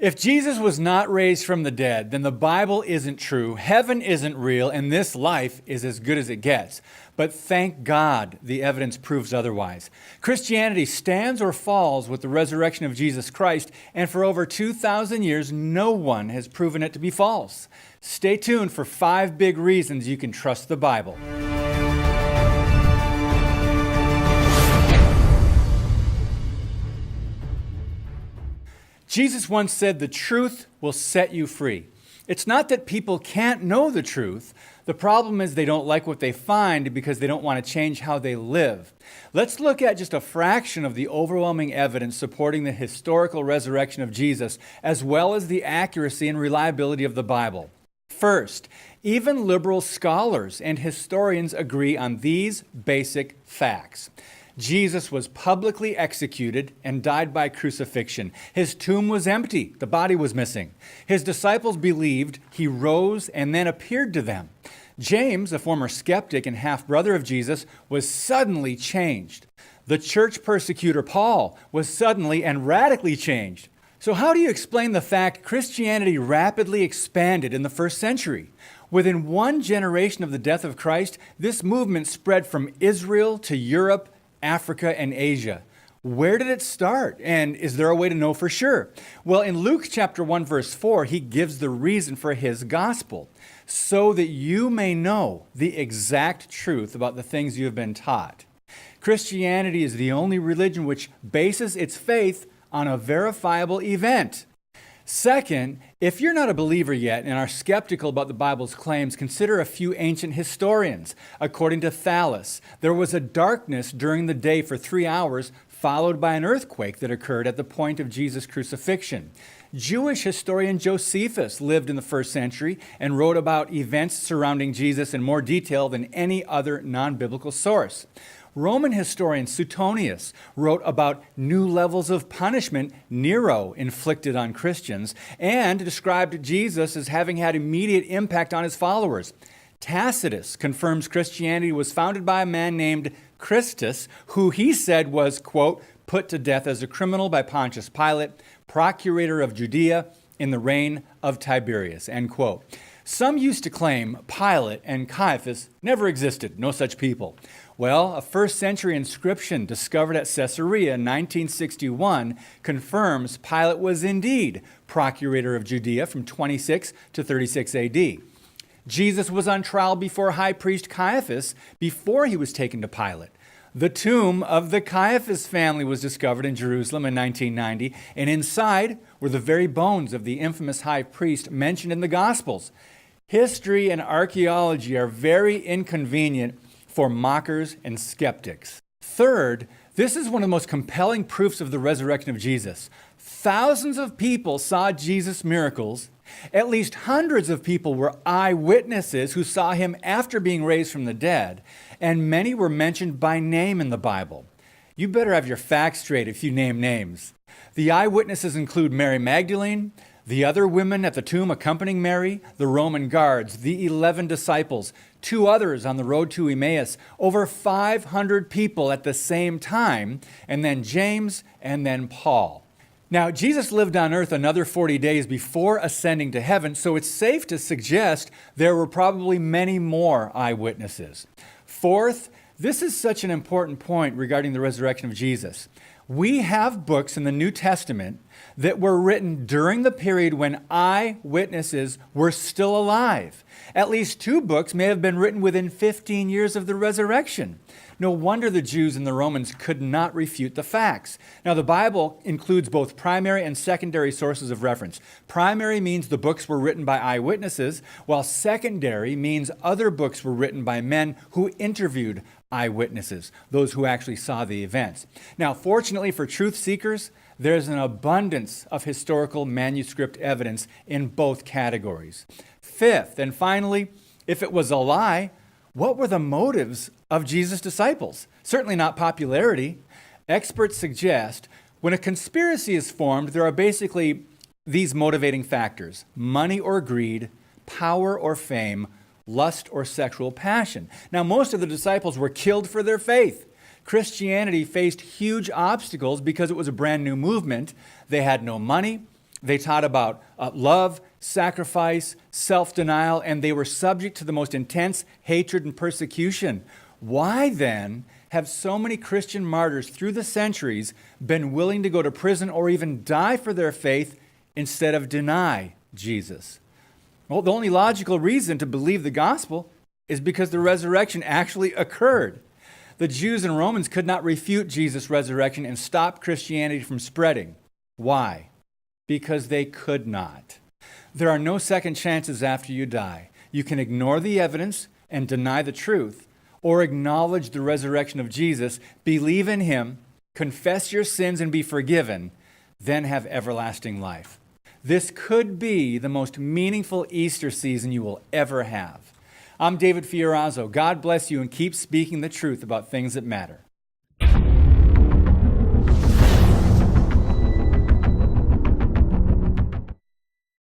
If Jesus was not raised from the dead, then the Bible isn't true, heaven isn't real, and this life is as good as it gets. But thank God the evidence proves otherwise. Christianity stands or falls with the resurrection of Jesus Christ, and for over 2,000 years, no one has proven it to be false. Stay tuned for 5 big reasons you can trust the Bible. Jesus once said, "The truth will set you free." It's not that people can't know the truth. The problem is they don't like what they find because they don't want to change how they live. Let's look at just a fraction of the overwhelming evidence supporting the historical resurrection of Jesus, as well as the accuracy and reliability of the Bible. First, even liberal scholars and historians agree on these basic facts. Jesus was publicly executed and died by crucifixion. His tomb was empty. The body was missing. His disciples believed he rose and then appeared to them. James, a former skeptic and half-brother of Jesus, was suddenly changed. The church persecutor Paul was suddenly and radically changed. So how do you explain the fact Christianity rapidly expanded in the first century? Within one generation of the death of Christ, this movement spread from Israel to Europe, Africa, and Asia. Where did it start? And is there a way to know for sure? Well, in Luke chapter 1, verse 4, he gives the reason for his gospel, so that you may know the exact truth about the things you have been taught. Christianity is the only religion which bases its faith on a verifiable event. Second, if you're not a believer yet and are skeptical about the Bible's claims, consider a few ancient historians. According to Thallus, there was a darkness during the day for 3 hours, followed by an earthquake that occurred at the point of Jesus' crucifixion. Jewish historian Josephus lived in the first century and wrote about events surrounding Jesus in more detail than any other non-biblical source. Roman historian Suetonius wrote about new levels of punishment Nero inflicted on Christians and described Jesus as having had immediate impact on his followers. Tacitus confirms Christianity was founded by a man named Christus, who he said was, quote, put to death as a criminal by Pontius Pilate, procurator of Judea, in the reign of Tiberius, end quote. Some used to claim Pilate and Caiaphas never existed, no such people. Well, a first-century inscription discovered at Caesarea in 1961 confirms Pilate was indeed procurator of Judea from 26 to 36 AD. Jesus was on trial before high priest Caiaphas before he was taken to Pilate. The tomb of the Caiaphas family was discovered in Jerusalem in 1990, and inside were the very bones of the infamous high priest mentioned in the Gospels. History and archaeology are very inconvenient for mockers and skeptics. Third, this is one of the most compelling proofs of the resurrection of Jesus. Thousands of people saw Jesus' miracles. At least hundreds of people were eyewitnesses who saw him after being raised from the dead, and many were mentioned by name in the Bible. You better have your facts straight if you name names. The eyewitnesses include Mary Magdalene, the other women at the tomb accompanying Mary, the Roman guards, the 11 disciples, 2 others on the road to Emmaus, over 500 people at the same time, and then James and then Paul. Now, Jesus lived on earth another 40 days before ascending to heaven, so it's safe to suggest there were probably many more eyewitnesses. Fourth, this is such an important point regarding the resurrection of Jesus. We have books in the New Testament that were written during the period when eyewitnesses were still alive. At least 2 books may have been written within 15 years of the resurrection. No wonder the Jews and the Romans could not refute the facts. Now, the Bible includes both primary and secondary sources of reference. Primary means the books were written by eyewitnesses, while secondary means other books were written by men who interviewed eyewitnesses, those who actually saw the events. Now, fortunately for truth seekers, there's an abundance of historical manuscript evidence in both categories. Fifth, and finally, if it was a lie, what were the motives of Jesus' disciples? Certainly not popularity. Experts suggest when a conspiracy is formed, there are basically these motivating factors: money or greed, power or fame, lust or sexual passion. Now, most of the disciples were killed for their faith. Christianity faced huge obstacles because it was a brand new movement. They had no money, They taught about love, sacrifice, self-denial, and they were subject to the most intense hatred and persecution. Why then have so many Christian martyrs through the centuries been willing to go to prison or even die for their faith instead of deny Jesus? Well, the only logical reason to believe the gospel is because the resurrection actually occurred. The Jews and Romans could not refute Jesus' resurrection and stop Christianity from spreading. Why? Because they could not. There are no second chances after you die. You can ignore the evidence and deny the truth, or acknowledge the resurrection of Jesus, believe in him, confess your sins and be forgiven, then have everlasting life. This could be the most meaningful Easter season you will ever have. I'm David Fiorazzo. God bless you and keep speaking the truth about things that matter.